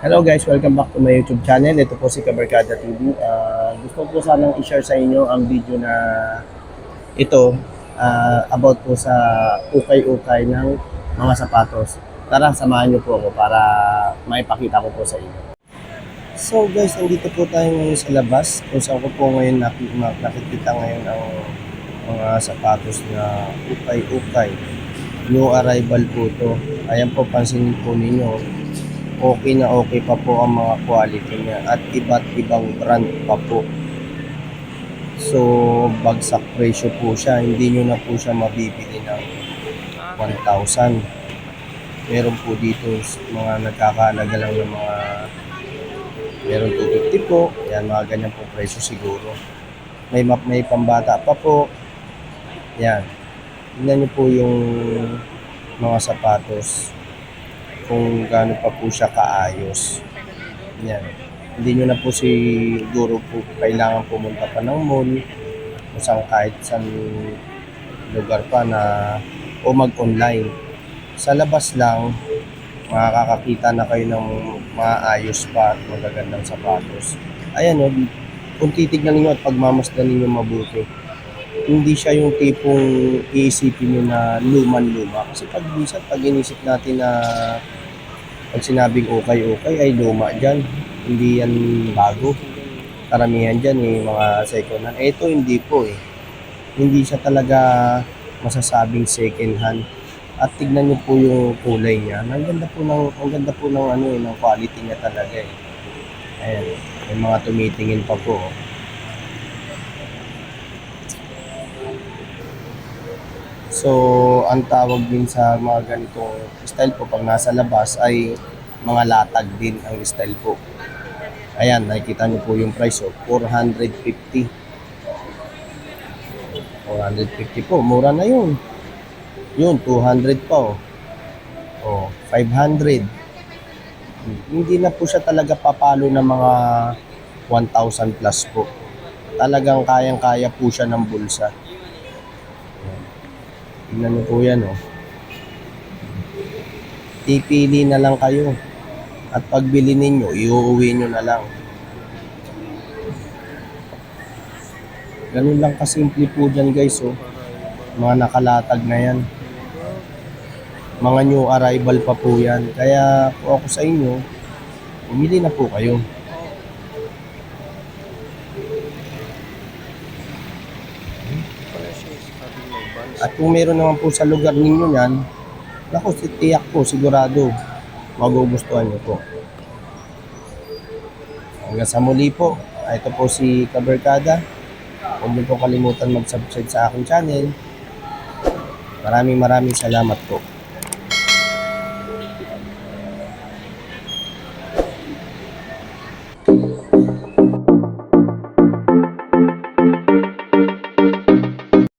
Hello guys, welcome back to my YouTube channel. Ito po si Kabarkada TV. Gusto ko sanang i-share sa inyo ang video na ito about po sa ukay-ukay ng mga sapatos. Tara, samahan niyo po ako para maipakita ko po sa inyo. So guys, nandito po tayo ngayon sa labas kung saan ko po ngayon nakikita ngayon ang mga sapatos na ukay-ukay. New arrival po to. Ayan po, pansinin po ninyo. Okay na okay pa po ang mga quality niya at iba't ibang brand pa po. So, bagsak presyo po siya. Hindi nyo na po siya mabibili ng 1,000. Meron po dito mga nagkakahalaga lang ng mga meron 250 po. Yan, mga ganyan po presyo siguro. May pambata pa po. Yan. Tingnan nyo po yung mga sapatos kung gaano pa po siya kaayos. Yan. Hindi nyo na po siguro po kailangan pumunta pa ng mall o kahit saan lugar pa na o mag-online. Sa labas lang, makakakita na kayo ng maayos pa at magagandang sapatos. Ayan o, kung titignan ninyo at pagmamasdan ninyo mabuti, hindi siya yung tipong iisipin nyo na luman-luma. Kasi pag inisip natin na pag sinabing ukay-ukay ay luma dyan. Hindi yan bago. Karamihan dyan mga second hand. Ito hindi po eh. Hindi siya talaga masasabing second hand. At tignan nyo po yung kulay niya. Ang ganda po ng quality niya talaga eh. Ayan, may mga tumitingin pa po. So, ang tawag din sa mga ganitong style po pag nasa labas ay mga latag din ang style po. Ayan, nakikita niyo po yung price of 450. 450 po, mura na yun. Yun, 200 pa oh. Oh, 500. Hindi na po siya talaga papalo ng mga 1,000 plus po. Talagang kayang-kaya po siya ng bulsa. Tingnan niyo po yan oh. Pipili na lang kayo. At pagbili ninyo, iuuwi nyo na lang. Ganun lang kasimple po dyan guys oh. Mga nakalatag na yan. Mga new arrival pa po yan. Kaya po ako sa inyo, bumili na po kayo. At kung meron naman po sa lugar ninyo yan, naku, tiyak po, sigurado, magugustuhan nyo po. Hanggang sa muli po, ito po si Kabarkada. Huwag niyo po kalimutan mag-subscribe sa aking channel. Maraming salamat po.